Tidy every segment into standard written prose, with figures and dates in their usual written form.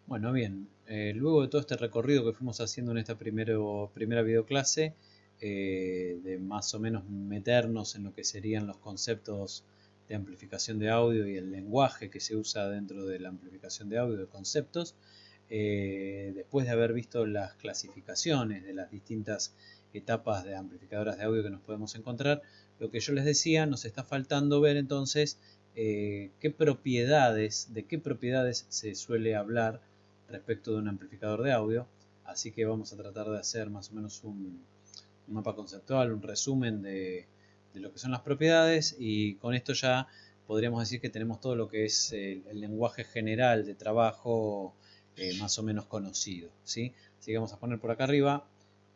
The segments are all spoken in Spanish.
Bueno, bien, luego de todo este recorrido que fuimos haciendo en esta primera videoclase, de más o menos meternos en lo que serían los conceptos de amplificación de audio y el lenguaje que se usa dentro de la amplificación de audio, de conceptos, después de haber visto las clasificaciones de las distintas etapas de amplificadoras de audio que nos podemos encontrar, lo que yo les decía, nos está faltando ver entonces de qué propiedades se suele hablar respecto de un amplificador de audio, así que vamos a tratar de hacer más o menos un mapa conceptual, un resumen de lo que son las propiedades, y con esto ya podríamos decir que tenemos todo lo que es el lenguaje general de trabajo más o menos conocido, ¿sí? Así que vamos a poner por acá arriba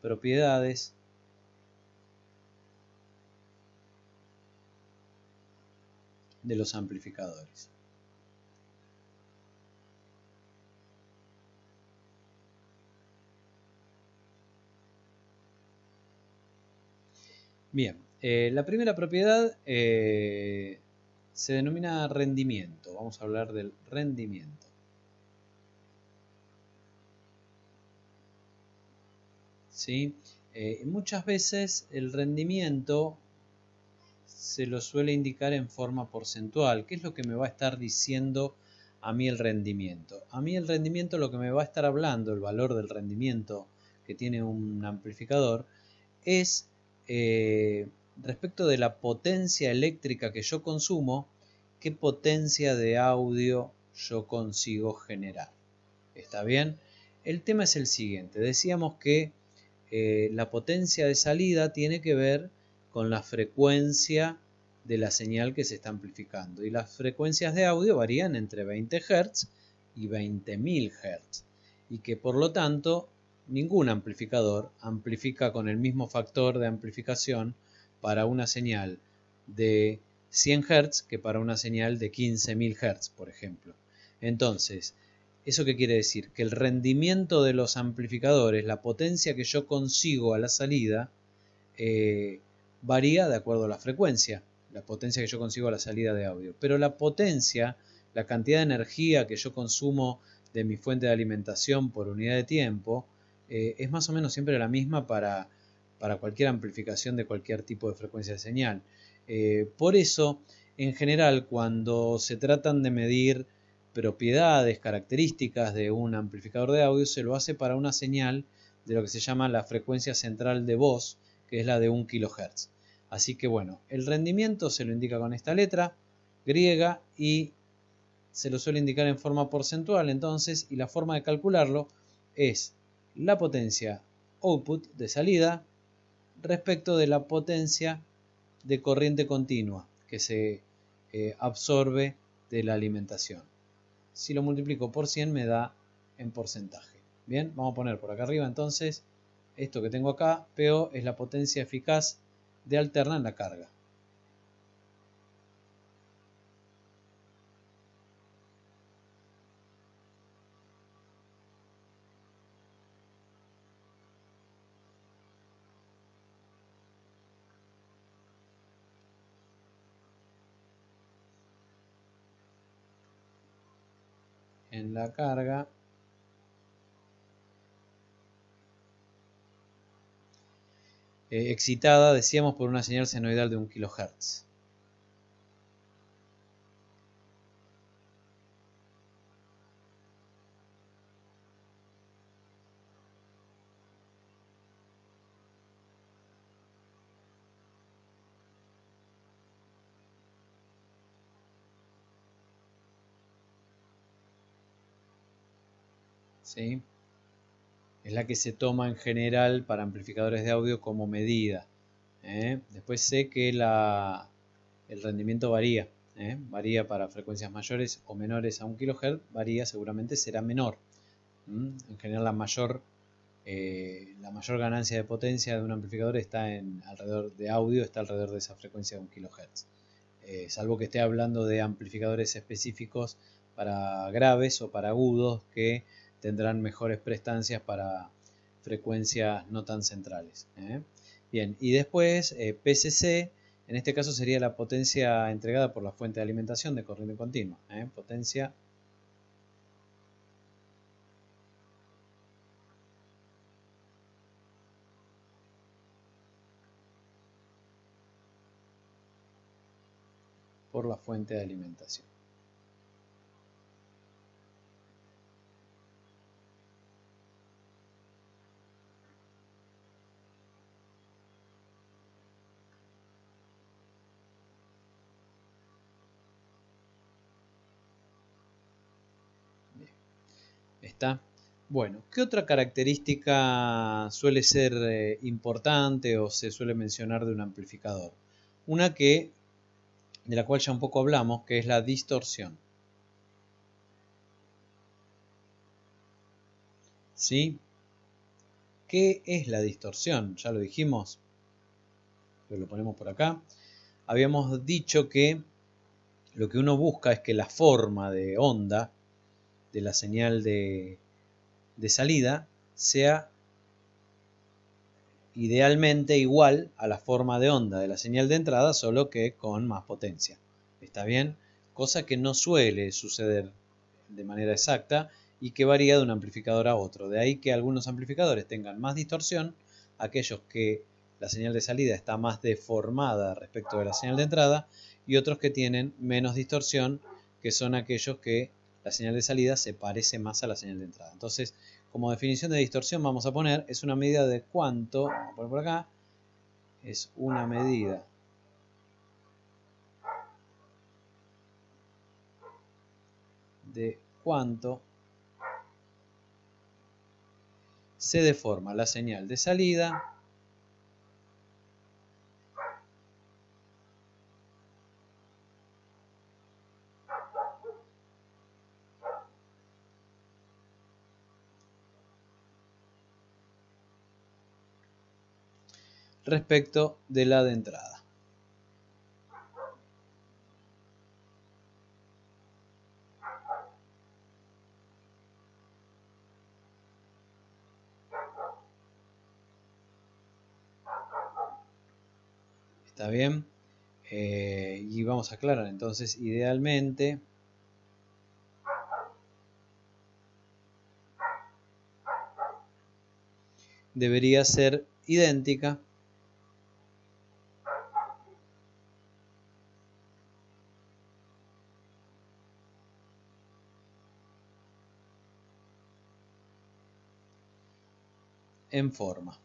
propiedades de los amplificadores. Bien, la primera propiedad se denomina rendimiento. Vamos a hablar del rendimiento. ¿Sí? Muchas veces el rendimiento se lo suele indicar en forma porcentual. ¿Qué es lo que me va a estar diciendo a mí el rendimiento? A mí el rendimiento lo que me va a estar hablando, el valor del rendimiento que tiene un amplificador, es respecto de la potencia eléctrica que yo consumo, qué potencia de audio yo consigo generar. ¿Está bien? El tema es el siguiente. Decíamos que la potencia de salida tiene que ver con la frecuencia de la señal que se está amplificando. Y las frecuencias de audio varían entre 20 Hz y 20.000 Hz. Y que por lo tanto ningún amplificador amplifica con el mismo factor de amplificación para una señal de 100 Hz que para una señal de 15.000 Hz, por ejemplo. Entonces, ¿eso qué quiere decir? Que el rendimiento de los amplificadores, la potencia que yo consigo a la salida, varía de acuerdo a la frecuencia, la potencia que yo consigo a la salida de audio. Pero la potencia, la cantidad de energía que yo consumo de mi fuente de alimentación por unidad de tiempo, es más o menos siempre la misma para cualquier amplificación de cualquier tipo de frecuencia de señal. Por eso, en general, cuando se tratan de medir propiedades, características de un amplificador de audio, se lo hace para una señal de lo que se llama la frecuencia central de voz, que es la de 1 kHz. Así que bueno, el rendimiento se lo indica con esta letra griega y se lo suele indicar en forma porcentual entonces, y la forma de calcularlo es la potencia output de salida respecto de la potencia de corriente continua que se absorbe de la alimentación. Si lo multiplico por 100 me da en porcentaje. Bien, vamos a poner por acá arriba entonces esto que tengo acá. PO es la potencia eficaz de alterna en la carga. En la carga excitada, decíamos, por una señal senoidal de 1 kHz. ¿Sí? Es la que se toma en general para amplificadores de audio como medida. Después sé que el rendimiento varía. Varía para frecuencias mayores o menores a 1 kHz, varía, seguramente será menor. En general la mayor ganancia de potencia de un amplificador está alrededor de audio, está alrededor de esa frecuencia de 1 kHz. Salvo que esté hablando de amplificadores específicos para graves o para agudos que tendrán mejores prestancias para frecuencias no tan centrales. Bien, y después PCC, en este caso sería la potencia entregada por la fuente de alimentación de corriente continua. Potencia por la fuente de alimentación. Bien. ¿Está? Bueno, ¿qué otra característica suele ser importante o se suele mencionar de un amplificador? Una de la cual ya un poco hablamos, que es la distorsión. ¿Sí? ¿Qué es la distorsión? Ya lo dijimos, lo ponemos por acá. Habíamos dicho que lo que uno busca es que la forma de onda de la señal de salida sea idealmente igual a la forma de onda de la señal de entrada, solo que con más potencia. ¿Está bien? Cosa que no suele suceder de manera exacta y que varía de un amplificador a otro. De ahí que algunos amplificadores tengan más distorsión, aquellos que la señal de salida está más deformada respecto de la señal de entrada, y otros que tienen menos distorsión, que son aquellos que la señal de salida se parece más a la señal de entrada. Entonces, como definición de distorsión vamos a poner, es una medida de cuánto, vamos a poner por acá, es una medida de cuánto se deforma la señal de salida respecto de la de entrada. ¿Está bien? Y vamos a aclarar entonces, idealmente debería ser idéntica en forma.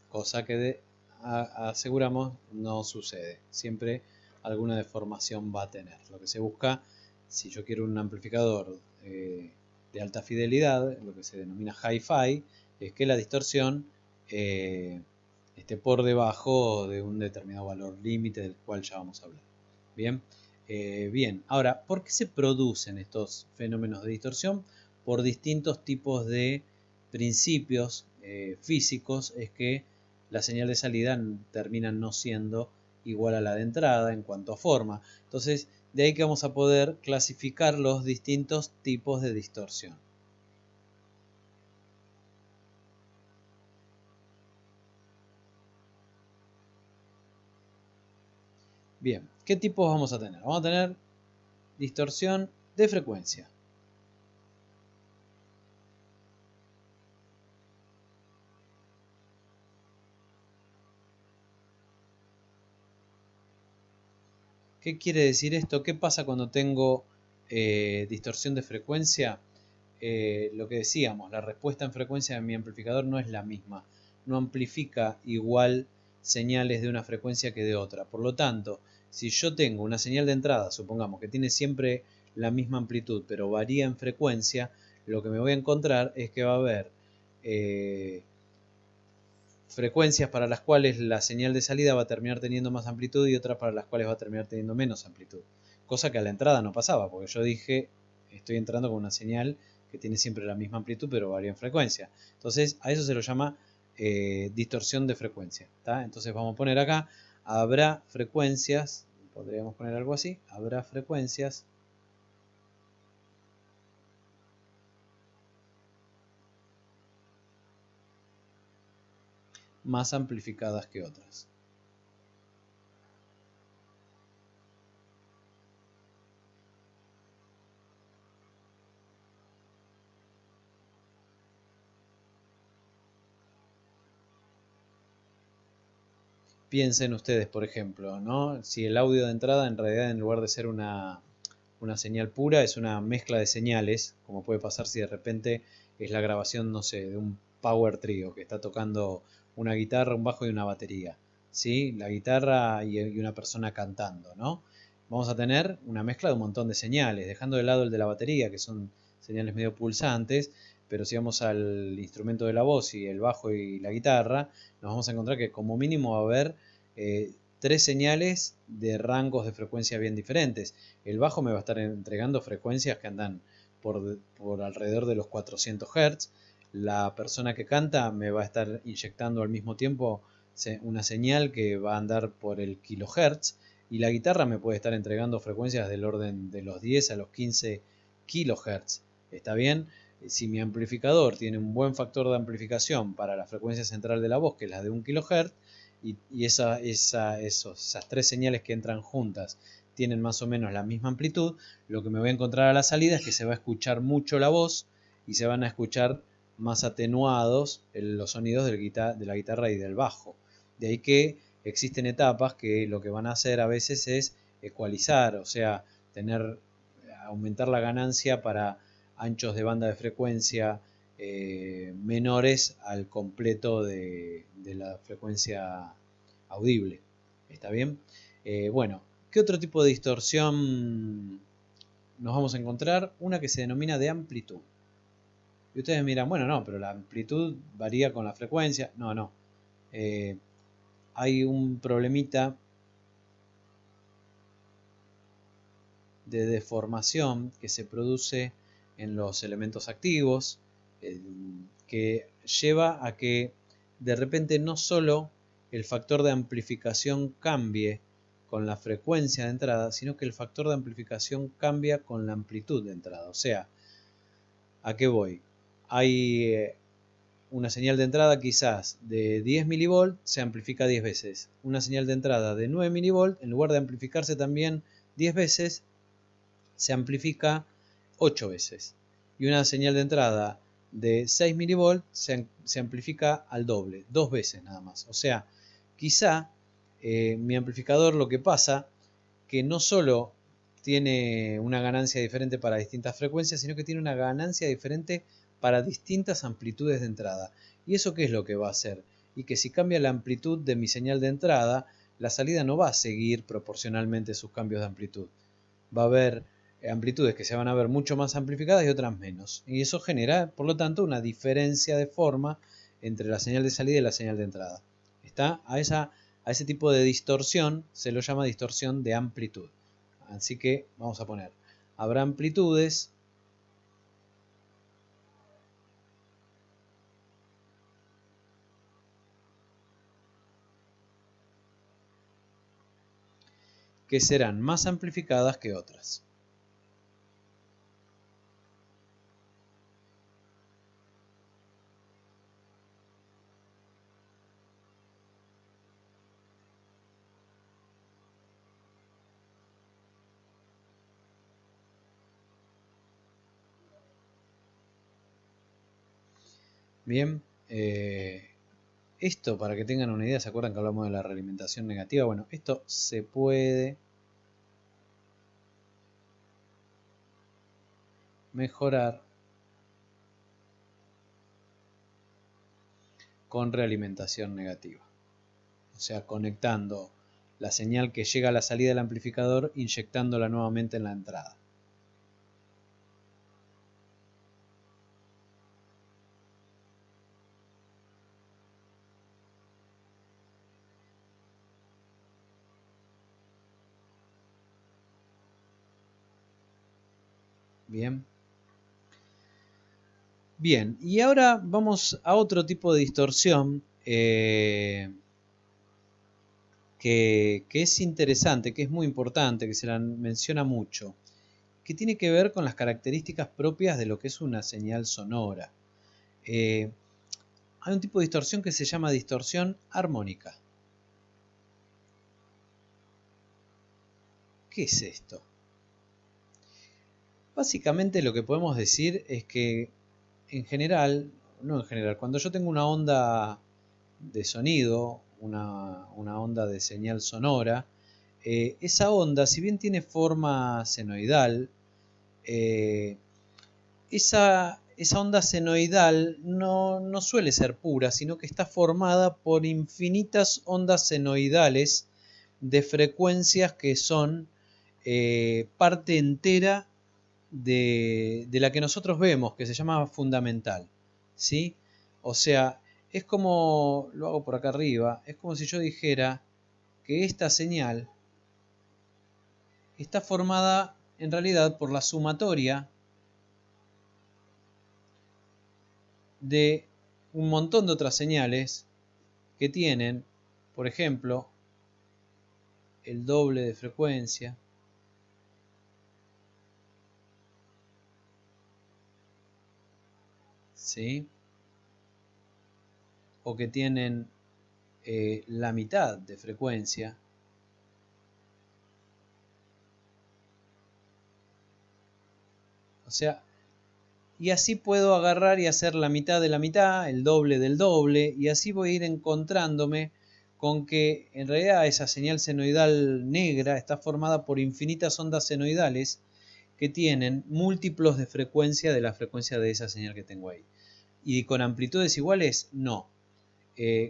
Cosa que aseguramos no sucede. Siempre alguna deformación va a tener. Lo que se busca, si yo quiero un amplificador de alta fidelidad, lo que se denomina hi-fi, es que la distorsión esté por debajo de un determinado valor límite del cual ya vamos a hablar. Bien, bien. Ahora, ¿por qué se producen estos fenómenos de distorsión? Por distintos tipos de principios físicos es que la señal de salida termina no siendo igual a la de entrada en cuanto a forma. Entonces, de ahí que vamos a poder clasificar los distintos tipos de distorsión. Bien, ¿qué tipos vamos a tener? Vamos a tener distorsión de frecuencia. ¿Qué quiere decir esto? ¿Qué pasa cuando tengo distorsión de frecuencia? Lo que decíamos, la respuesta en frecuencia de mi amplificador no es la misma. No amplifica igual señales de una frecuencia que de otra. Por lo tanto, si yo tengo una señal de entrada, supongamos que tiene siempre la misma amplitud, pero varía en frecuencia, lo que me voy a encontrar es que va a haber frecuencias para las cuales la señal de salida va a terminar teniendo más amplitud y otras para las cuales va a terminar teniendo menos amplitud. Cosa que a la entrada no pasaba, porque yo dije, estoy entrando con una señal que tiene siempre la misma amplitud, pero varía en frecuencia. Entonces, a eso se lo llama distorsión de frecuencia. ¿Tá? Entonces, vamos a poner acá, habrá frecuencias, podríamos poner algo así, habrá frecuencias más amplificadas que otras. piensen ustedes, por ejemplo, ¿no? Si el audio de entrada en realidad en lugar de ser una señal pura es una mezcla de señales, como puede pasar si de repente es la grabación, no sé, de un power trio que está tocando una guitarra, un bajo y una batería, ¿sí? La guitarra y una persona cantando, ¿no? Vamos a tener una mezcla de un montón de señales, dejando de lado el de la batería, que son señales medio pulsantes, pero si vamos al instrumento de la voz y el bajo y la guitarra, nos vamos a encontrar que como mínimo va a haber tres señales de rangos de frecuencia bien diferentes. El bajo me va a estar entregando frecuencias que andan por alrededor de los 400 Hz. La persona que canta me va a estar inyectando al mismo tiempo una señal que va a andar por el kilohertz. Y la guitarra me puede estar entregando frecuencias del orden de los 10 a los 15 kilohertz. ¿Está bien? Si mi amplificador tiene un buen factor de amplificación para la frecuencia central de la voz, que es la de 1 kHz, y esas tres señales que entran juntas tienen más o menos la misma amplitud, lo que me voy a encontrar a la salida es que se va a escuchar mucho la voz y se van a escuchar más atenuados los sonidos de la guitarra y del bajo. De ahí que existen etapas que lo que van a hacer a veces es ecualizar, o sea, aumentar la ganancia para anchos de banda de frecuencia menores al completo de la frecuencia audible. ¿Está bien? Bueno, ¿qué otro tipo de distorsión nos vamos a encontrar? Una que se denomina de amplitud. Y ustedes miran, bueno, no, pero la amplitud varía con la frecuencia. No, no. Hay un problemita de deformación que se produce en los elementos activos, que lleva a que de repente no solo el factor de amplificación cambie con la frecuencia de entrada, sino que el factor de amplificación cambia con la amplitud de entrada. O sea, ¿a qué voy? Hay una señal de entrada quizás de 10 mV se amplifica 10 veces. Una señal de entrada de 9 mV, en lugar de amplificarse también 10 veces, se amplifica 8 veces. Y una señal de entrada de 6 mV se amplifica al doble, 2 veces nada más. O sea, quizá mi amplificador lo que pasa que no solo tiene una ganancia diferente para distintas frecuencias, sino que tiene una ganancia diferente para distintas amplitudes de entrada. ¿Y eso qué es lo que va a hacer? Y que si cambia la amplitud de mi señal de entrada, la salida no va a seguir proporcionalmente sus cambios de amplitud. Va a haber amplitudes que se van a ver mucho más amplificadas y otras menos. Y eso genera, por lo tanto, una diferencia de forma entre la señal de salida y la señal de entrada. ¿Está? A ese tipo de distorsión se lo llama distorsión de amplitud. Así que vamos a poner, habrá amplitudes que serán más amplificadas que otras. Bien, esto para que tengan una idea, ¿se acuerdan que hablamos de la realimentación negativa? Bueno, esto se puede mejorar con realimentación negativa. O sea, conectando la señal que llega a la salida del amplificador, inyectándola nuevamente en la entrada. Bien. Bien, y ahora vamos a otro tipo de distorsión que es interesante, que es muy importante, que se la menciona mucho, que tiene que ver con las características propias de lo que es una señal sonora. Hay un tipo de distorsión que se llama distorsión armónica. ¿Qué es esto? Básicamente lo que podemos decir es que cuando yo tengo una onda de sonido, una onda de señal sonora. Esa onda, si bien tiene forma senoidal, esa onda senoidal no suele ser pura, sino que está formada por infinitas ondas senoidales de frecuencias que son parte entera de la que nosotros vemos, que se llama fundamental, ¿sí? O sea, es como, lo hago por acá arriba, es como si yo dijera que esta señal está formada en realidad por la sumatoria de un montón de otras señales que tienen, por ejemplo, el doble de frecuencia, ¿sí? O que tienen la mitad de frecuencia. O sea, y así puedo agarrar y hacer la mitad de la mitad, el doble del doble, y así voy a ir encontrándome con que en realidad esa señal senoidal negra está formada por infinitas ondas senoidales que tienen múltiplos de frecuencia de la frecuencia de esa señal que tengo ahí. ¿Y con amplitudes iguales? No.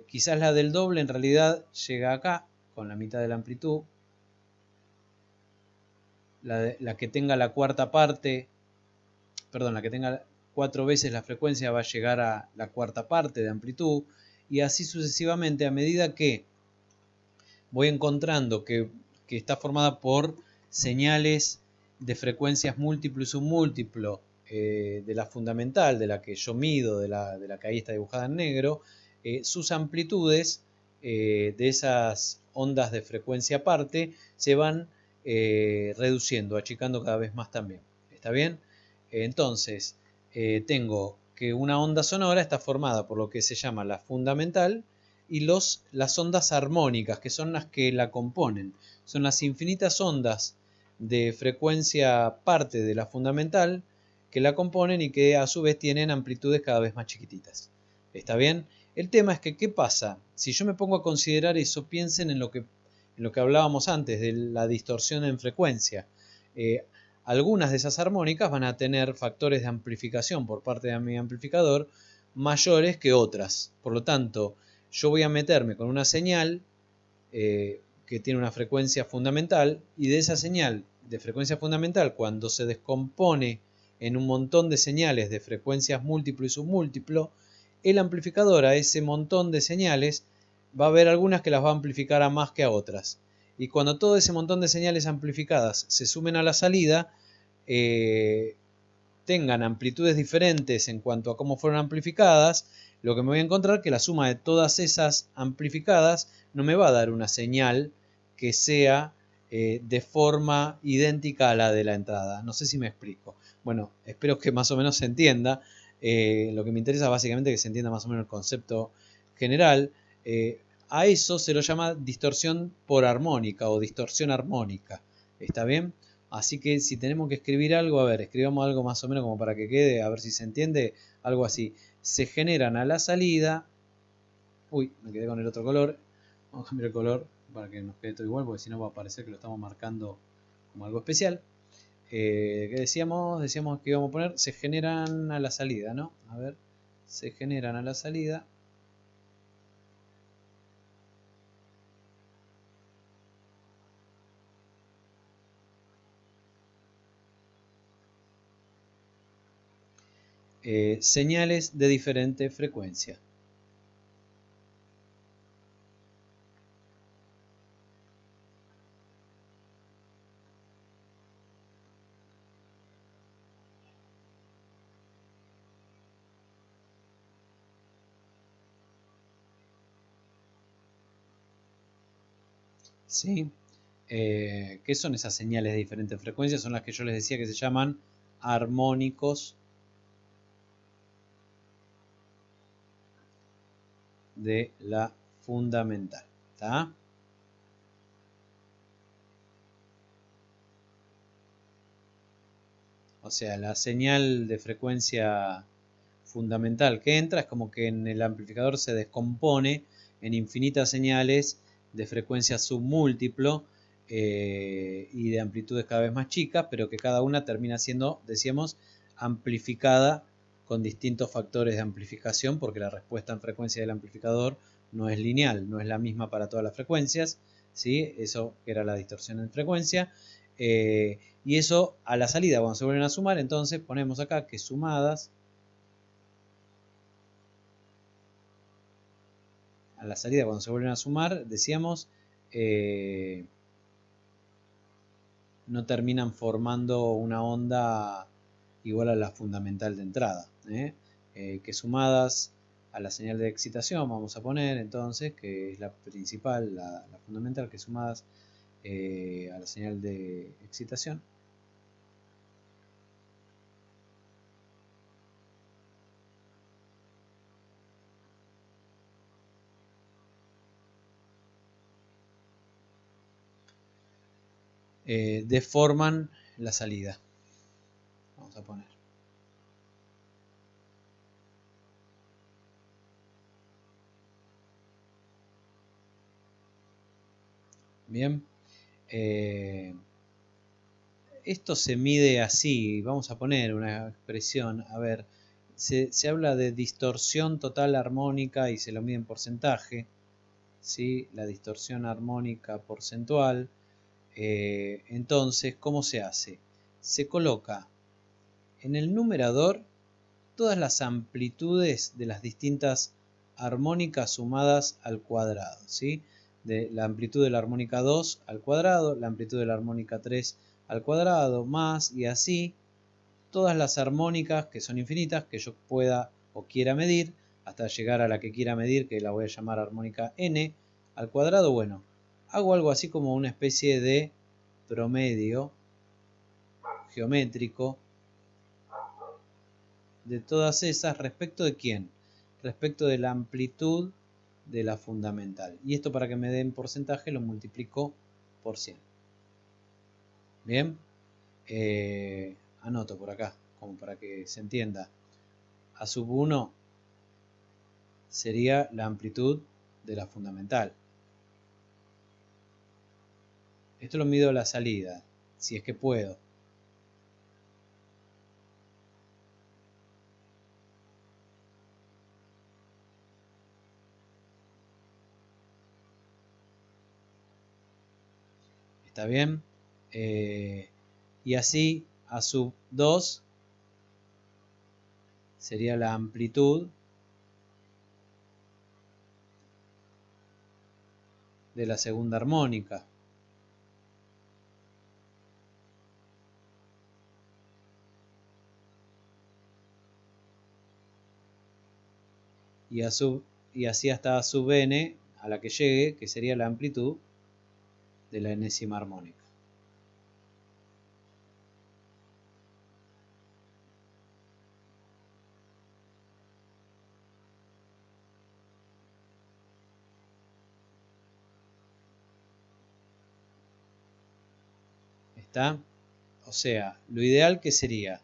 Quizás la del doble en realidad llega acá, con la mitad de la amplitud. La que tenga la cuarta parte, perdón, la que tenga 4 veces la frecuencia va a llegar a la cuarta parte de amplitud. Y así sucesivamente a medida que voy encontrando que está formada por señales de frecuencias múltiplo y submúltiplo de la fundamental, de la que yo mido, de la que ahí está dibujada en negro, sus amplitudes de esas ondas de frecuencia aparte se van reduciendo, achicando cada vez más también. ¿Está bien? Entonces, tengo que una onda sonora está formada por lo que se llama la fundamental y las ondas armónicas, que son las que la componen. Son las infinitas ondas de frecuencia parte de la fundamental que la componen y que a su vez tienen amplitudes cada vez más chiquititas. ¿Está bien? El tema es que, ¿qué pasa? Si yo me pongo a considerar eso, piensen en lo que hablábamos antes, de la distorsión en frecuencia. Algunas de esas armónicas van a tener factores de amplificación por parte de mi amplificador mayores que otras. Por lo tanto, yo voy a meterme con una señal que tiene una frecuencia fundamental y de esa señal de frecuencia fundamental, cuando se descompone en un montón de señales de frecuencias múltiplo y submúltiplo, el amplificador a ese montón de señales va a haber algunas que las va a amplificar a más que a otras. Y cuando todo ese montón de señales amplificadas se sumen a la salida, tengan amplitudes diferentes en cuanto a cómo fueron amplificadas, lo que me voy a encontrar que la suma de todas esas amplificadas no me va a dar una señal que sea de forma idéntica a la de la entrada. No sé si me explico. Bueno, espero que más o menos se entienda. Lo que me interesa básicamente es que se entienda más o menos el concepto general. A eso se lo llama distorsión por armónica o distorsión armónica. ¿Está bien? Así que si tenemos que escribir algo, a ver, escribamos algo más o menos como para que quede, a ver si se entiende, algo así. Se generan a la salida. Uy, me quedé con el otro color. Vamos a cambiar el color para que nos quede todo igual, porque si no va a parecer que lo estamos marcando como algo especial. ¿Qué decíamos? Decíamos que íbamos a poner, se generan a la salida, ¿no? A ver, se generan a la salida. Señales de diferente frecuencia. ¿Sí? ¿Qué son esas señales de diferentes frecuencias? Son las que yo les decía que se llaman armónicos de la fundamental. ¿Está? O sea, la señal de frecuencia fundamental que entra es como que en el amplificador se descompone en infinitas señales de frecuencia submúltiplo y de amplitudes cada vez más chicas, pero que cada una termina siendo, decíamos, amplificada con distintos factores de amplificación, porque la respuesta en frecuencia del amplificador no es lineal, no es la misma para todas las frecuencias, ¿sí? Eso era la distorsión en frecuencia. Y eso a la salida, cuando se vuelven a sumar, entonces ponemos acá que sumadas a la salida, cuando se vuelven a sumar, decíamos, no terminan formando una onda igual a la fundamental de entrada. Que sumadas a la señal de excitación, vamos a poner entonces, que es la principal, la fundamental, que sumadas a la señal de excitación, deforman la salida. Vamos a poner. Bien. Esto se mide así. Vamos a poner una expresión. A ver, se habla de distorsión total armónica y se lo mide en porcentaje. ¿Sí? La distorsión armónica porcentual. Entonces, ¿cómo se hace? Se coloca en el numerador todas las amplitudes de las distintas armónicas sumadas al cuadrado, ¿sí? De la amplitud de la armónica 2 al cuadrado, la amplitud de la armónica 3 al cuadrado, más y así todas las armónicas que son infinitas que yo pueda o quiera medir hasta llegar a la que quiera medir, que la voy a llamar armónica n al cuadrado. Bueno, hago algo así como una especie de promedio geométrico de todas esas, ¿respecto de quién? Respecto de la amplitud de la fundamental. Y esto, para que me den porcentaje, lo multiplico por 100. Bien, anoto por acá, como para que se entienda. A sub 1 sería la amplitud de la fundamental. Esto lo mido a la salida, si es que puedo. ¿Está bien? Y así a sub 2 sería la amplitud de la segunda armónica. Y así hasta a sub n, a la que llegue, que sería la amplitud de la enésima armónica. ¿Está? O sea, lo ideal que sería,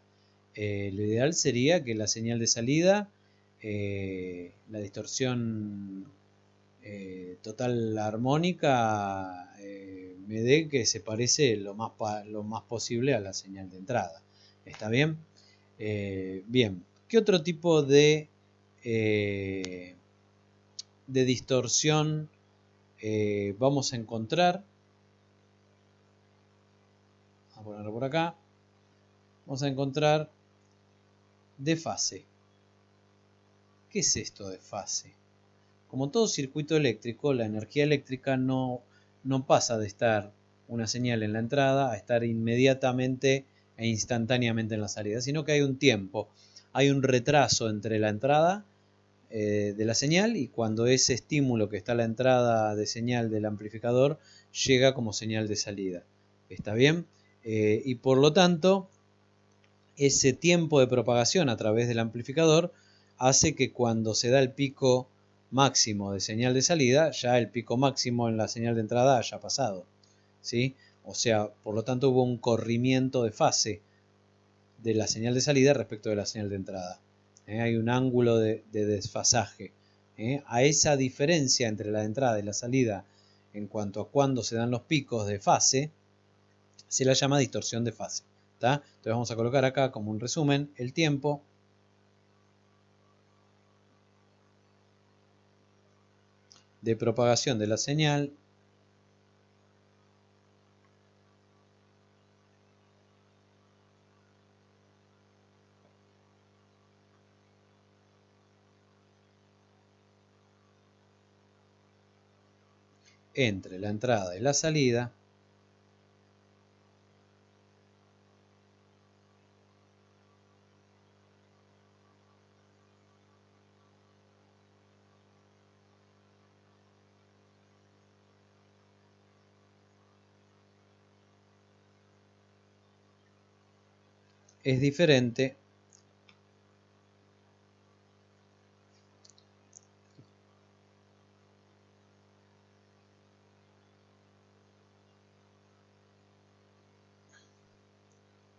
lo ideal sería que la señal de salida, la distorsión total armónica, me dé que se parece lo más posible a la señal de entrada. ¿Está bien? Bien. ¿Qué otro tipo de distorsión vamos a encontrar? Vamos a ponerlo por acá. Vamos a encontrar desfase. ¿Qué es esto de fase? Como todo circuito eléctrico, la energía eléctrica no pasa de estar una señal en la entrada a estar inmediatamente e instantáneamente en la salida, sino que hay un tiempo, hay un retraso entre la entrada de la señal y cuando ese estímulo que está a la entrada de señal del amplificador llega como señal de salida. ¿Está bien? Y por lo tanto, ese tiempo de propagación a través del amplificador hace que cuando se da el pico máximo de señal de salida, ya el pico máximo en la señal de entrada haya pasado, ¿sí? O sea, por lo tanto hubo un corrimiento de fase de la señal de salida respecto de la señal de entrada. Hay un ángulo de desfasaje, A esa diferencia entre la entrada y la salida en cuanto a cuándo se dan los picos de fase, se la llama distorsión de fase. ¿Tá? Entonces vamos a colocar acá como un resumen el tiempo de propagación de la señal entre la entrada y la salida es diferente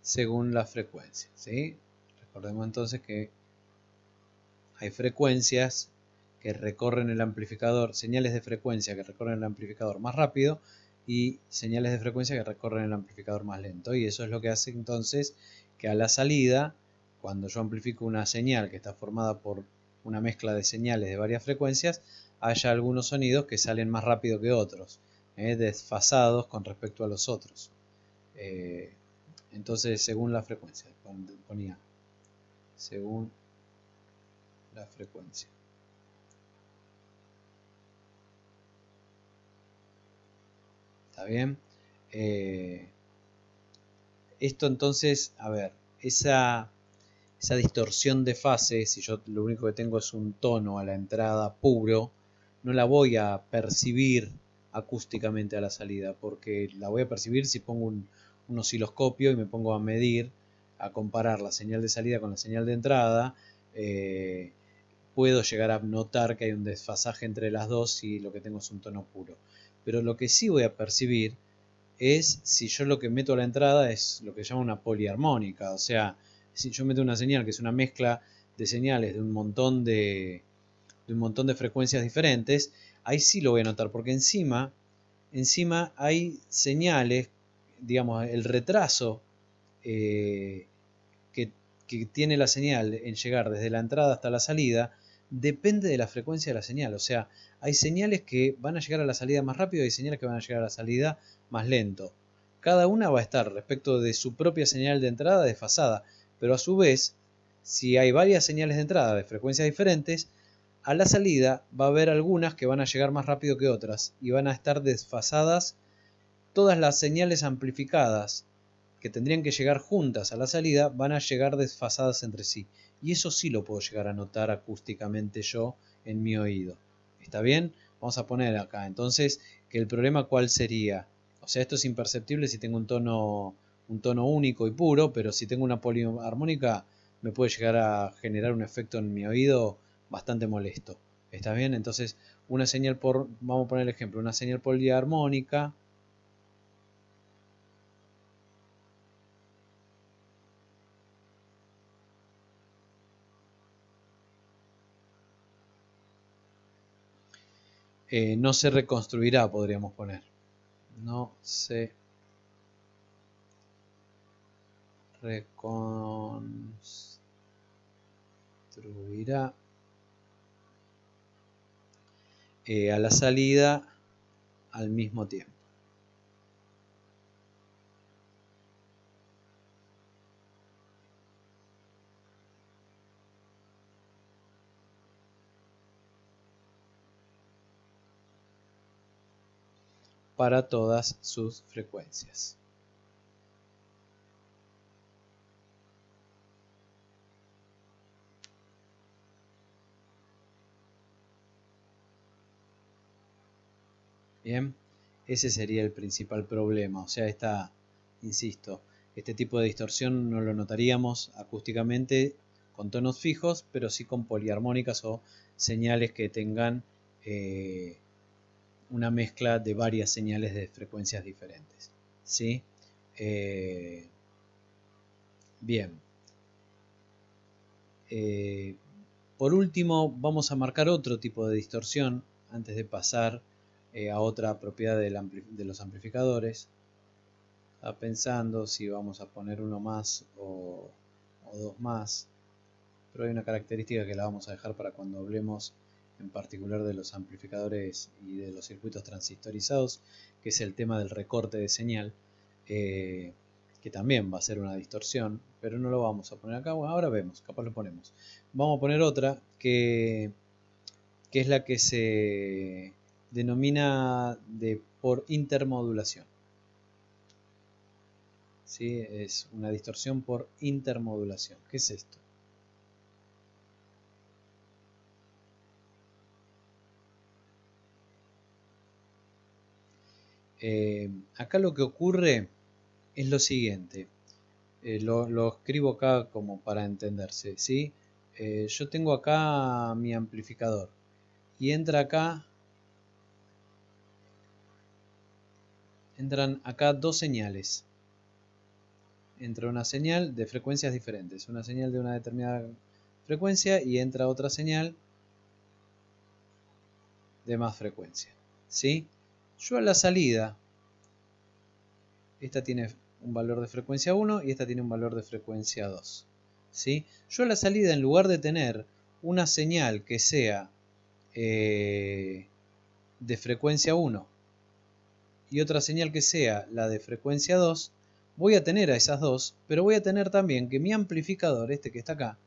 según la frecuencia. ¿Sí? Recordemos entonces que hay frecuencias que recorren el amplificador, señales de frecuencia que recorren el amplificador más rápido y señales de frecuencia que recorren el amplificador más lento. Y eso es lo que hace entonces que a la salida, cuando yo amplifico una señal que está formada por una mezcla de señales de varias frecuencias, haya algunos sonidos que salen más rápido que otros, desfasados con respecto a los otros. Entonces, según la frecuencia, ponía según la frecuencia. ¿Está bien? Esto entonces, a ver, esa distorsión de fase, si yo lo único que tengo es un tono a la entrada puro, no la voy a percibir acústicamente a la salida, porque la voy a percibir si pongo un osciloscopio y me pongo a medir, a comparar la señal de salida con la señal de entrada. Puedo llegar a notar que hay un desfasaje entre las dos si lo que tengo es un tono puro. Pero lo que sí voy a percibir es si yo lo que meto a la entrada es lo que se llama una poliarmónica. O sea, si yo meto una señal que es una mezcla de señales de un montón de frecuencias diferentes, ahí sí lo voy a notar, porque encima hay señales, digamos, el retraso eh, que, que tiene la señal en llegar desde la entrada hasta la salida depende de la frecuencia de la señal. O sea, hay señales que van a llegar a la salida más rápido y hay señales que van a llegar a la salida más lento. Cada una va a estar respecto de su propia señal de entrada desfasada, pero a su vez, si hay varias señales de entrada de frecuencias diferentes, a la salida va a haber algunas que van a llegar más rápido que otras y van a estar desfasadas. Todas las señales amplificadas que tendrían que llegar juntas a la salida van a llegar desfasadas entre sí. Y eso sí lo puedo llegar a notar acústicamente yo en mi oído. ¿Está bien? Vamos a poner acá. Entonces, que el problema cuál sería. O sea, esto es imperceptible si tengo un tono único y puro, pero si tengo una poliarmónica me puede llegar a generar un efecto en mi oído bastante molesto. ¿Está bien? Entonces, una señal vamos a poner el ejemplo, una señal poliarmónica no se reconstruirá, podríamos poner. No se reconstruirá a la salida al mismo tiempo. Para todas sus frecuencias. Bien, ese sería el principal problema. O sea, insisto, este tipo de distorsión no lo notaríamos acústicamente con tonos fijos, pero sí con poliarmónicas o señales que tengan una mezcla de varias señales de frecuencias diferentes. ¿Sí? Bien. Por último, vamos a marcar otro tipo de distorsión antes de pasar a otra propiedad de los amplificadores. Estaba pensando si vamos a poner uno más o dos más, pero hay una característica que la vamos a dejar para cuando hablemos en particular de los amplificadores y de los circuitos transistorizados, que es el tema del recorte de señal, que también va a ser una distorsión, pero no lo vamos a poner acá. Bueno, ahora vemos, capaz lo ponemos. Vamos a poner otra que es la que se denomina por intermodulación. ¿Sí? Es una distorsión por intermodulación. ¿Qué es esto? Acá lo que ocurre es lo siguiente. Lo escribo acá como para entenderse, ¿sí? Yo tengo acá mi amplificador y entran acá dos señales. Entra una señal de frecuencias diferentes, una señal de una determinada frecuencia y entra otra señal de más frecuencia, ¿sí? Yo a la salida, esta tiene un valor de frecuencia 1 y esta tiene un valor de frecuencia 2, ¿sí? Yo a la salida, en lugar de tener una señal que sea de frecuencia 1 y otra señal que sea la de frecuencia 2, voy a tener a esas dos, pero voy a tener también que mi amplificador, este que está acá,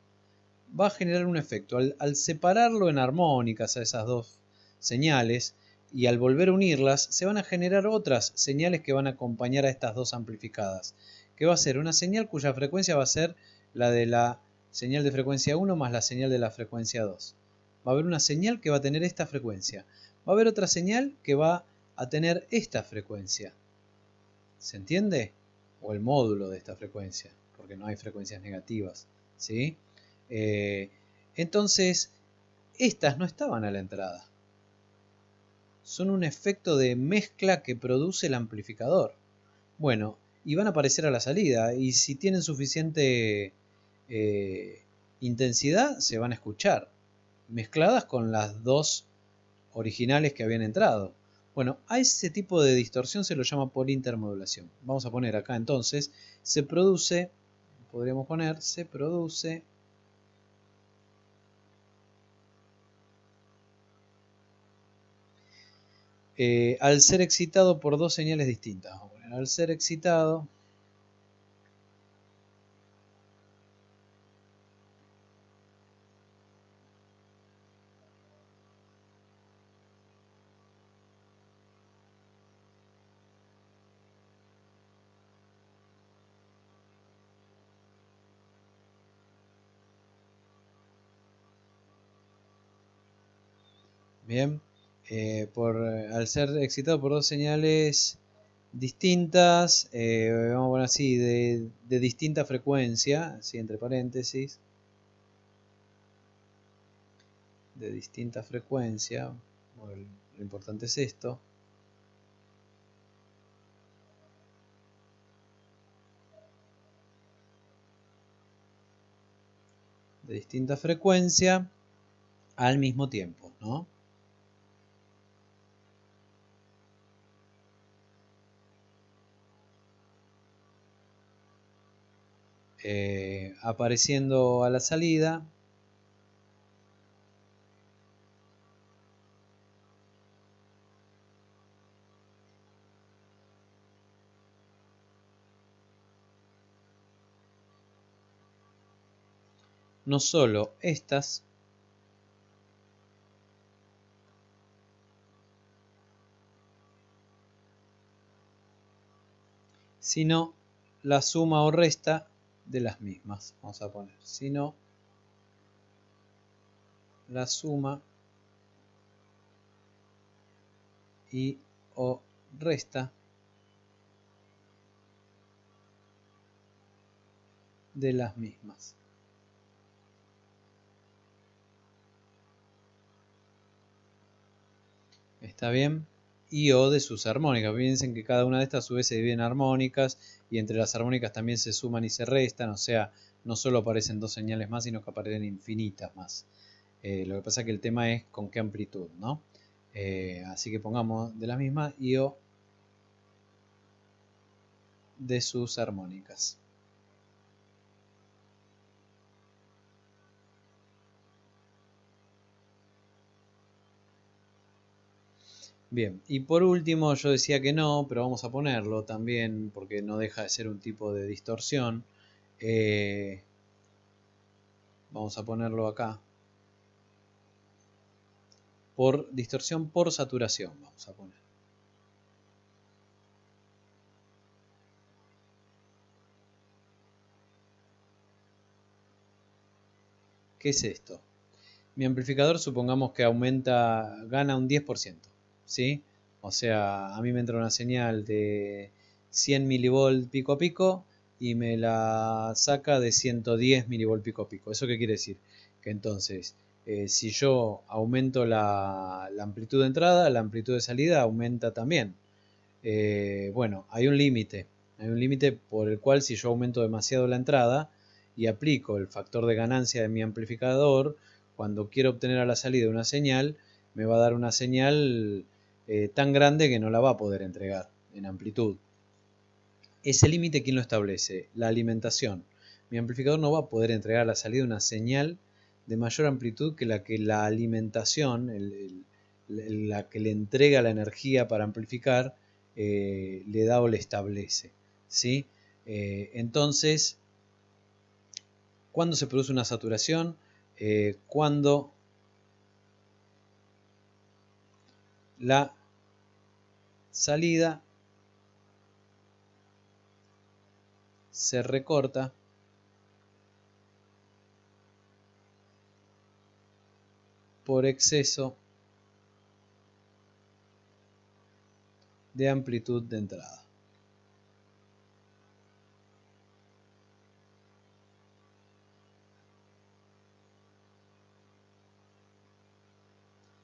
va a generar un efecto. Al separarlo en armónicas a esas dos señales y al volver a unirlas, se van a generar otras señales que van a acompañar a estas dos amplificadas, que va a ser una señal cuya frecuencia va a ser la de la señal de frecuencia 1 más la señal de la frecuencia 2. Va a haber una señal que va a tener esta frecuencia. Va a haber otra señal que va a tener esta frecuencia. ¿Se entiende? O el módulo de esta frecuencia, porque no hay frecuencias negativas, ¿sí? Entonces, estas no estaban a la entrada. Son un efecto de mezcla que produce el amplificador. Bueno, y van a aparecer a la salida, y si tienen suficiente intensidad, se van a escuchar, mezcladas con las dos originales que habían entrado. Bueno, a ese tipo de distorsión se lo llama por intermodulación. Vamos a poner acá entonces, se produce, podríamos poner, se produce al ser excitado por dos señales distintas. Vamos a poner, al ser excitado bien, al ser excitado por dos señales distintas, vamos a poner así, de distinta frecuencia, así entre paréntesis, de distinta frecuencia, bueno, lo importante es esto, de distinta frecuencia al mismo tiempo, ¿no? Apareciendo a la salida no solo estas, sino la suma o resta de las mismas. Vamos a poner, sino la suma y o resta de las mismas. ¿Está bien? Y o de sus armónicas. Piensen que cada una de estas a su vez se divide en armónicas y entre las armónicas también se suman y se restan, o sea, no solo aparecen dos señales más, sino que aparecen infinitas más. Lo que pasa es que el tema es con qué amplitud, ¿no? Así que pongamos de la misma IO de sus armónicas. Bien, y por último yo decía que no, pero vamos a ponerlo también porque no deja de ser un tipo de distorsión. Vamos a ponerlo acá. Por distorsión por saturación, vamos a poner. ¿Qué es esto? Mi amplificador supongamos que gana un 10%, ¿sí? O sea, a mí me entra una señal de 100 milivolt pico a pico y me la saca de 110 milivolt pico a pico. ¿Eso qué quiere decir? Que entonces, si yo aumento la amplitud de entrada, la amplitud de salida aumenta también. Bueno, hay un límite. Hay un límite por el cual si yo aumento demasiado la entrada y aplico el factor de ganancia de mi amplificador, cuando quiero obtener a la salida una señal, me va a dar una señal tan grande que no la va a poder entregar en amplitud. Ese límite, ¿quién lo establece? La alimentación. Mi amplificador no va a poder entregar a la salida una señal de mayor amplitud que la alimentación, la que le entrega la energía para amplificar, le da o le establece. ¿Sí? Entonces, ¿cuándo se produce una saturación? Cuando la salida se recorta por exceso de amplitud de entrada.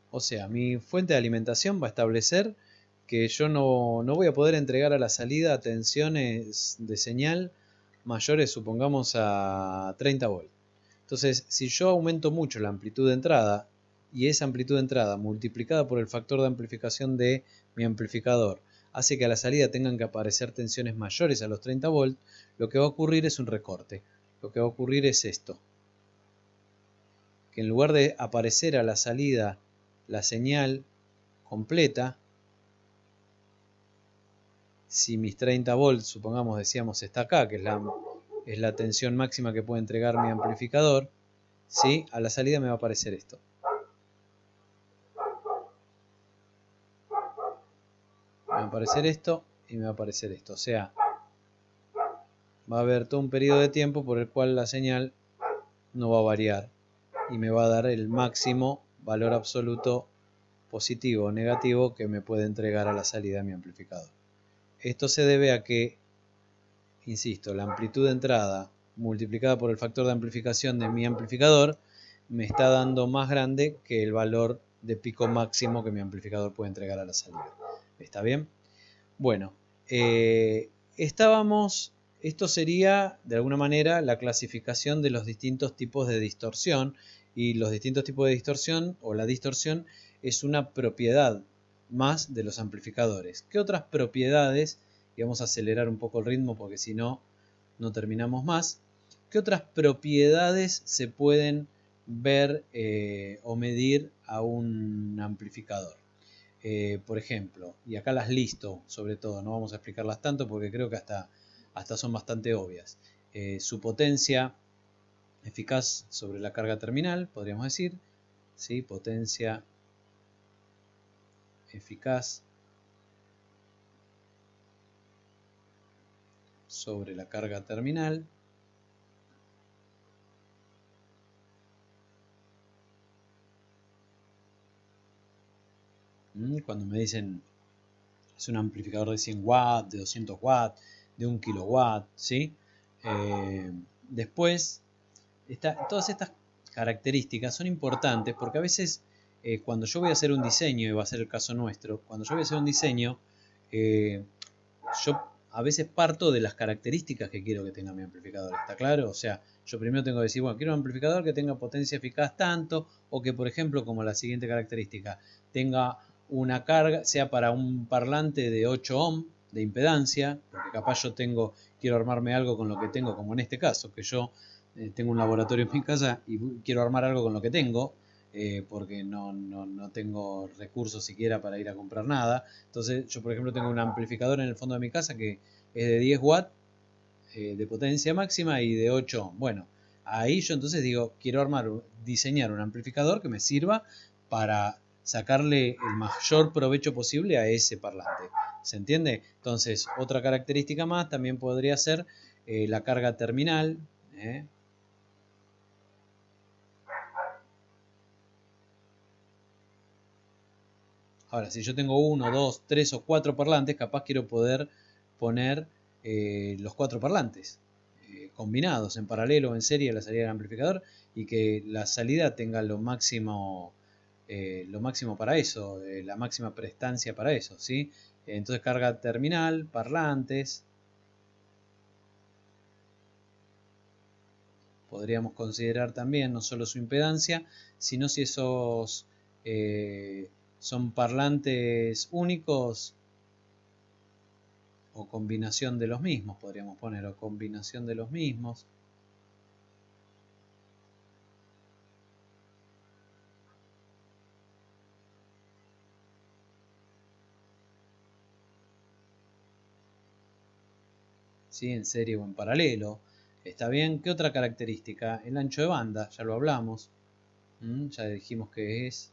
O sea, mi fuente de alimentación va a establecer que yo no voy a poder entregar a la salida tensiones de señal mayores, supongamos, a 30 volts. Entonces, si yo aumento mucho la amplitud de entrada y esa amplitud de entrada multiplicada por el factor de amplificación de mi amplificador hace que a la salida tengan que aparecer tensiones mayores a los 30 volts, lo que va a ocurrir es un recorte. Lo que va a ocurrir es esto. Que en lugar de aparecer a la salida la señal completa, si mis 30 volts, supongamos, decíamos, está acá, que es la tensión máxima que puede entregar mi amplificador, ¿sí? A la salida me va a aparecer esto. Me va a aparecer esto y me va a aparecer esto. O sea, va a haber todo un periodo de tiempo por el cual la señal no va a variar y me va a dar el máximo valor absoluto positivo o negativo que me puede entregar a la salida de mi amplificador. Esto se debe a que, insisto, la amplitud de entrada multiplicada por el factor de amplificación de mi amplificador me está dando más grande que el valor de pico máximo que mi amplificador puede entregar a la salida. ¿Está bien? Bueno, esto sería de alguna manera la clasificación de los distintos tipos de distorsión, y los distintos tipos de distorsión o la distorsión es una propiedad más de los amplificadores. ¿Qué otras propiedades? Y vamos a acelerar un poco el ritmo porque si no, no terminamos más. ¿Qué otras propiedades se pueden ver o medir a un amplificador? Por ejemplo, y acá las listo sobre todo, no vamos a explicarlas tanto porque creo que hasta son bastante obvias. Su potencia eficaz sobre la carga terminal, podríamos decir, ¿sí? Potencia eficaz sobre la carga terminal. Cuando me dicen es un amplificador de 100 watts, de 200 watts, de 1 kilowatt, ¿sí? Después, todas estas características son importantes porque a veces cuando yo voy a hacer un diseño, y va a ser el caso nuestro, cuando yo voy a hacer un diseño, yo a veces parto de las características que quiero que tenga mi amplificador, ¿está claro? O sea, yo primero tengo que decir, bueno, quiero un amplificador que tenga potencia eficaz tanto, o que, por ejemplo, como la siguiente característica, tenga una carga, sea para un parlante de 8 ohm de impedancia, porque capaz yo quiero armarme algo con lo que tengo, como en este caso, que yo tengo un laboratorio en mi casa y quiero armar algo con lo que tengo, porque no tengo recursos siquiera para ir a comprar nada. Entonces yo, por ejemplo, tengo un amplificador en el fondo de mi casa que es de 10 watts de potencia máxima y de 8 ohm. Bueno, ahí yo entonces digo, quiero diseñar un amplificador que me sirva para sacarle el mayor provecho posible a ese parlante. ¿Se entiende? Entonces, otra característica más también podría ser la carga terminal. Ahora, si yo tengo 1, 2, 3 o 4 parlantes, capaz quiero poder poner los 4 parlantes combinados en paralelo o en serie a la salida del amplificador y que la salida tenga lo máximo para eso, la máxima prestancia para eso, ¿sí? Entonces carga terminal, parlantes. Podríamos considerar también no solo su impedancia, sino si esos son parlantes únicos o combinación de los mismos, podríamos poner, o combinación de los mismos. ¿Sí? En serie o en paralelo. Está bien. ¿Qué otra característica? El ancho de banda, ya lo hablamos. Ya dijimos que es,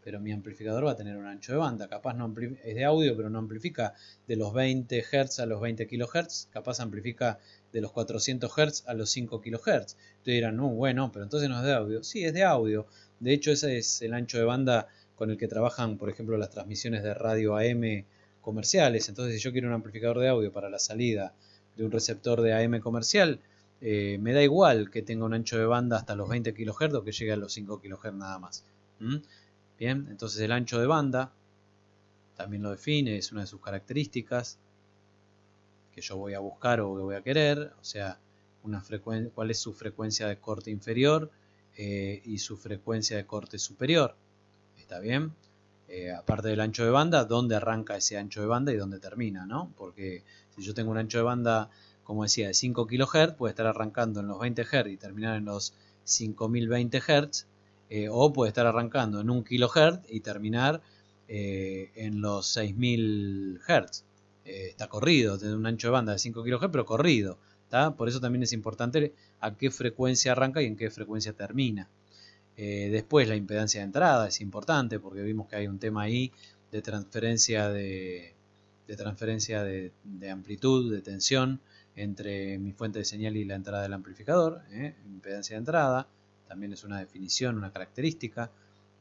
pero mi amplificador va a tener un ancho de banda. Capaz es de audio, pero no amplifica de los 20 Hz a los 20 kHz. Capaz amplifica de los 400 Hz a los 5 kHz. Ustedes dirán, no, bueno, pero entonces no es de audio. Sí, es de audio. De hecho, ese es el ancho de banda con el que trabajan, por ejemplo, las transmisiones de radio AM comerciales. Entonces, si yo quiero un amplificador de audio para la salida de un receptor de AM comercial, me da igual que tenga un ancho de banda hasta los 20 kHz o que llegue a los 5 kHz nada más. Bien, entonces el ancho de banda también lo define, es una de sus características que yo voy a buscar o que voy a querer, o sea, cuál es su frecuencia de corte inferior y su frecuencia de corte superior. ¿Está bien? Aparte del ancho de banda, ¿dónde arranca ese ancho de banda y dónde termina? ¿No? Porque si yo tengo un ancho de banda, como decía, de 5 kHz, puede estar arrancando en los 20 Hz y terminar en los 5020 Hz, o puede estar arrancando en 1 kHz y terminar en los 6000 Hz. Está corrido, tiene un ancho de banda de 5 kHz, pero corrido. ¿Tá? Por eso también es importante a qué frecuencia arranca y en qué frecuencia termina. Después la impedancia de entrada es importante porque vimos que hay un tema ahí de transferencia de amplitud, de tensión entre mi fuente de señal y la entrada del amplificador. Impedancia de entrada también es una definición, una característica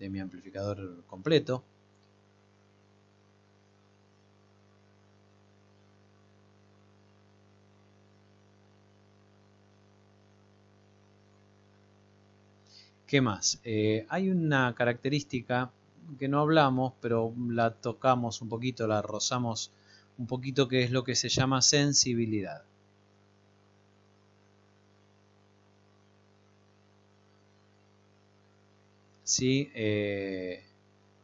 de mi amplificador completo. ¿Qué más? Hay una característica que no hablamos, pero la tocamos un poquito, la rozamos un poquito, que es lo que se llama sensibilidad. ¿Sí?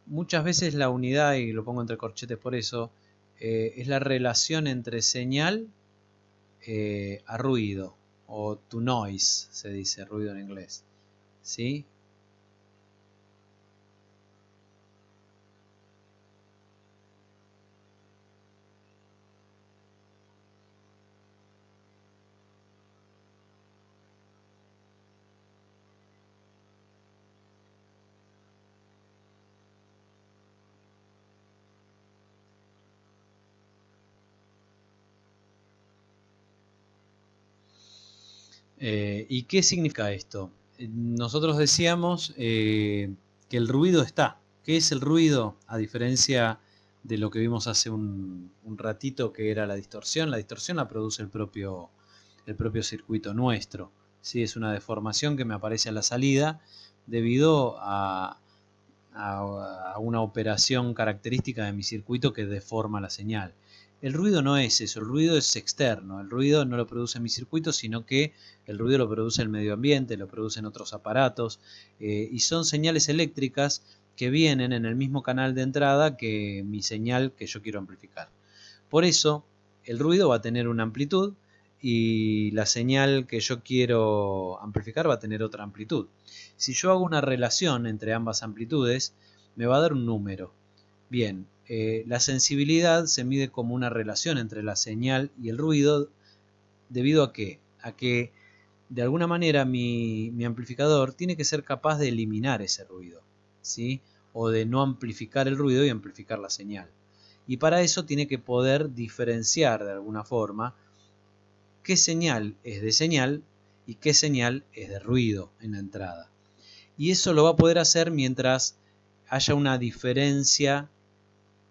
Muchas veces la unidad, y lo pongo entre corchetes por eso, es la relación entre señal a ruido, o to noise, se dice ruido en inglés. ¿Sí? ¿Y qué significa esto? Nosotros decíamos que el ruido está. ¿Qué es el ruido? A diferencia de lo que vimos hace un ratito, que era la distorsión. La distorsión la produce el propio circuito nuestro. ¿Sí? Es una deformación que me aparece a la salida debido a una operación característica de mi circuito que deforma la señal. El ruido no es eso, el ruido es externo, el ruido no lo produce mi circuito, sino que el ruido lo produce el medio ambiente, lo producen otros aparatos, y son señales eléctricas que vienen en el mismo canal de entrada que mi señal que yo quiero amplificar. Por eso, el ruido va a tener una amplitud y la señal que yo quiero amplificar va a tener otra amplitud. Si yo hago una relación entre ambas amplitudes, me va a dar un número. Bien, la sensibilidad se mide como una relación entre la señal y el ruido, ¿debido a qué? A que de alguna manera mi amplificador tiene que ser capaz de eliminar ese ruido, ¿sí? O de no amplificar el ruido y amplificar la señal. Y para eso tiene que poder diferenciar de alguna forma qué señal es de señal y qué señal es de ruido en la entrada. Y eso lo va a poder hacer mientras haya una diferencia,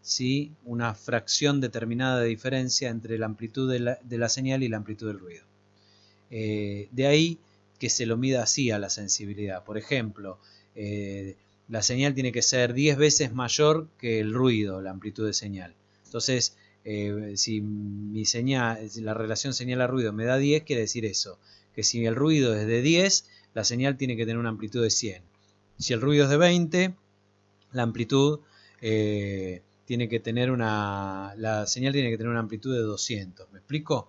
¿sí? Una fracción determinada de diferencia entre la amplitud de la señal y la amplitud del ruido. De ahí que se lo mida así a la sensibilidad. Por ejemplo, la señal tiene que ser 10 veces mayor que el ruido, la amplitud de señal. Entonces, si la relación señal a ruido me da 10, quiere decir eso, que si el ruido es de 10, la señal tiene que tener una amplitud de 100. Si el ruido es de 20, la amplitud tiene que tener la señal tiene que tener una amplitud de 200. ¿Me explico?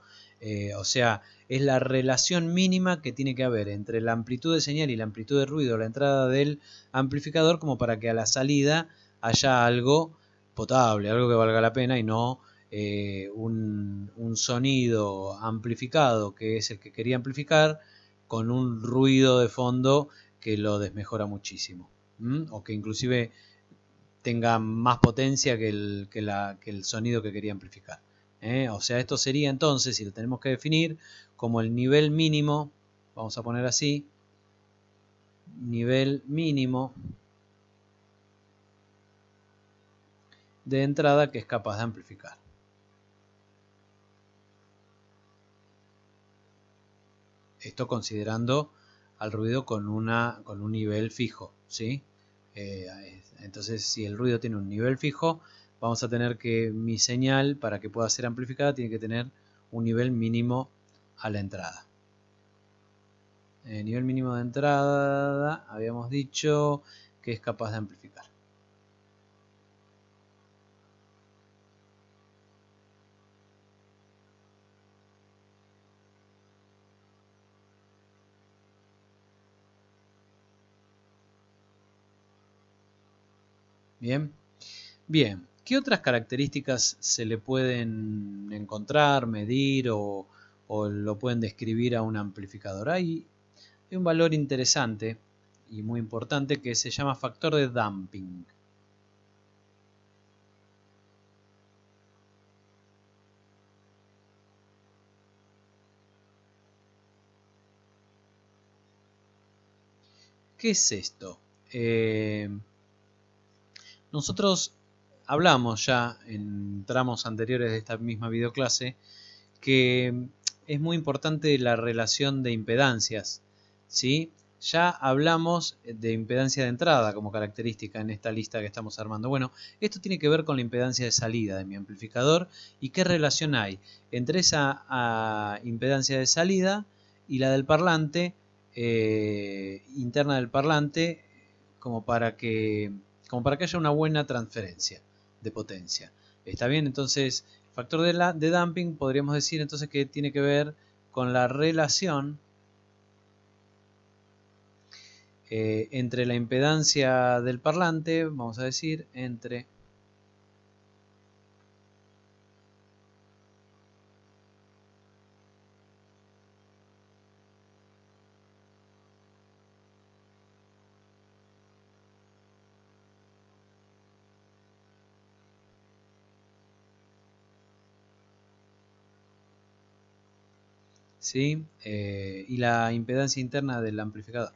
O sea, es la relación mínima que tiene que haber entre la amplitud de señal y la amplitud de ruido a la entrada del amplificador, como para que a la salida haya algo potable, algo que valga la pena, y no un sonido amplificado, que es el que quería amplificar, con un ruido de fondo que lo desmejora muchísimo. O que inclusive tenga más potencia que el sonido que quería amplificar. O sea, esto sería entonces, si lo tenemos que definir, como el nivel mínimo, vamos a poner así, nivel mínimo de entrada que es capaz de amplificar. Esto considerando al ruido con un nivel fijo, ¿sí? Entonces, si el ruido tiene un nivel fijo, vamos a tener que mi señal, para que pueda ser amplificada, tiene que tener un nivel mínimo a la entrada. Nivel mínimo de entrada, habíamos dicho que es capaz de amplificar. Bien, bien. ¿Qué otras características se le pueden encontrar, medir o lo pueden describir a un amplificador? Hay un valor interesante y muy importante que se llama factor de damping. ¿Qué es esto? Nosotros hablamos ya en tramos anteriores de esta misma videoclase que es muy importante la relación de impedancias, ¿sí? Ya hablamos de impedancia de entrada como característica en esta lista que estamos armando. Bueno, esto tiene que ver con la impedancia de salida de mi amplificador y qué relación hay entre esa impedancia de salida y la del parlante, interna del parlante, como para que, como para que haya una buena transferencia de potencia. ¿Está bien? Entonces, el factor de damping podríamos decir entonces que tiene que ver con la relación entre la impedancia del parlante, vamos a decir, entre ¿sí? Y la impedancia interna del amplificador.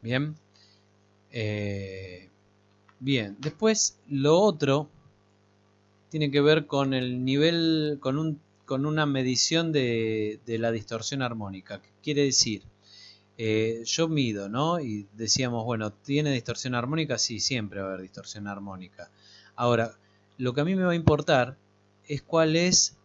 Bien. Bien. Después lo otro tiene que ver con el nivel, con una medición de la distorsión armónica. ¿Qué quiere decir? Yo mido, ¿no? Y decíamos, bueno, ¿tiene distorsión armónica? Sí, siempre va a haber distorsión armónica. Ahora, lo que a mí me va a importar es cuál es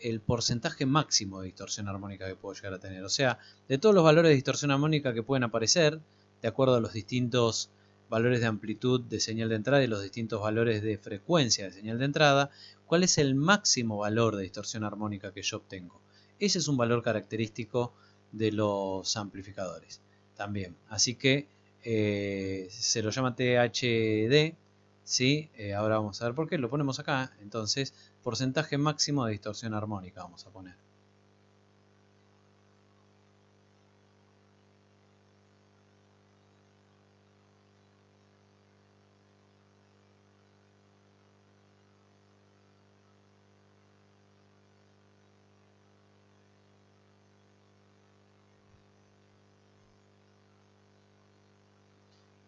el porcentaje máximo de distorsión armónica que puedo llegar a tener. O sea, de todos los valores de distorsión armónica que pueden aparecer, de acuerdo a los distintos valores de amplitud de señal de entrada y los distintos valores de frecuencia de señal de entrada, ¿cuál es el máximo valor de distorsión armónica que yo obtengo? Ese es un valor característico de los amplificadores también. Así que se lo llama THD, ¿sí? Ahora vamos a ver por qué, lo ponemos acá. Entonces, porcentaje máximo de distorsión armónica vamos a poner.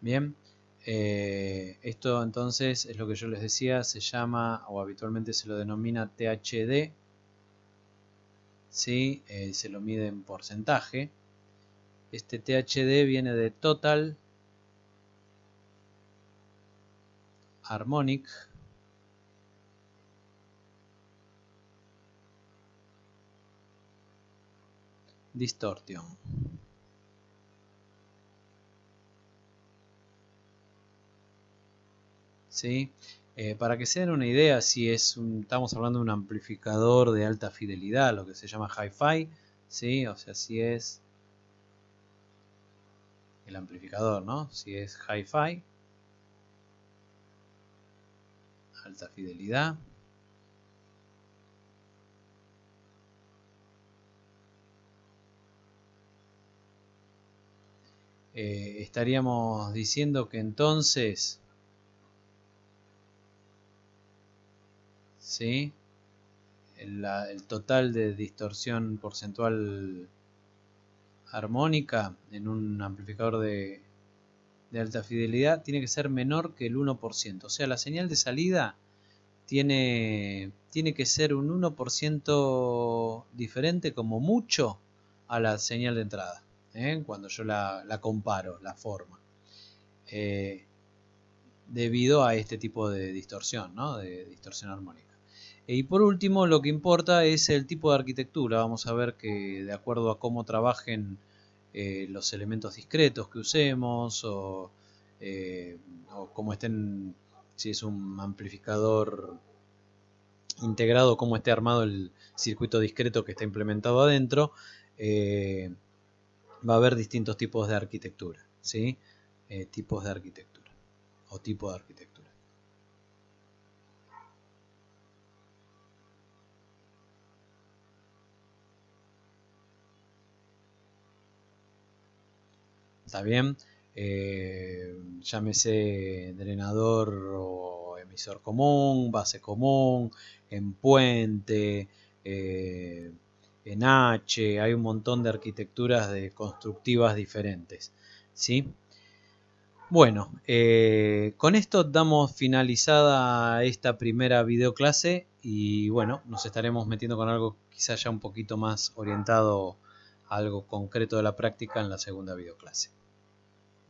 Bien, esto entonces es lo que yo les decía, se llama o habitualmente se lo denomina THD, ¿sí? Se lo mide en porcentaje. Este THD viene de Total Harmonic Distortion. ¿Sí? Para que se den una idea, si estamos hablando de un amplificador de alta fidelidad, lo que se llama Hi-Fi, ¿sí? O sea, si es el amplificador, ¿no? Si es Hi-Fi, alta fidelidad, estaríamos diciendo que entonces, ¿sí? El total de distorsión porcentual armónica en un amplificador de alta fidelidad tiene que ser menor que el 1%. O sea, la señal de salida tiene que ser un 1% diferente como mucho a la señal de entrada, cuando yo la comparo, la forma. Debido a este tipo de distorsión, ¿no? De distorsión armónica. Y por último, lo que importa es el tipo de arquitectura. Vamos a ver que de acuerdo a cómo trabajen los elementos discretos que usemos o cómo estén, si es un amplificador integrado, cómo esté armado el circuito discreto que está implementado adentro, va a haber distintos tipos de arquitectura, ¿sí? Tipos de arquitectura o tipo de arquitectura. ¿Está bien? Llámese drenador o emisor común, base común, en puente, en H, hay un montón de arquitecturas constructivas diferentes, ¿sí? Bueno, con esto damos finalizada esta primera videoclase y bueno, nos estaremos metiendo con algo quizá ya un poquito más orientado a algo concreto de la práctica en la segunda videoclase.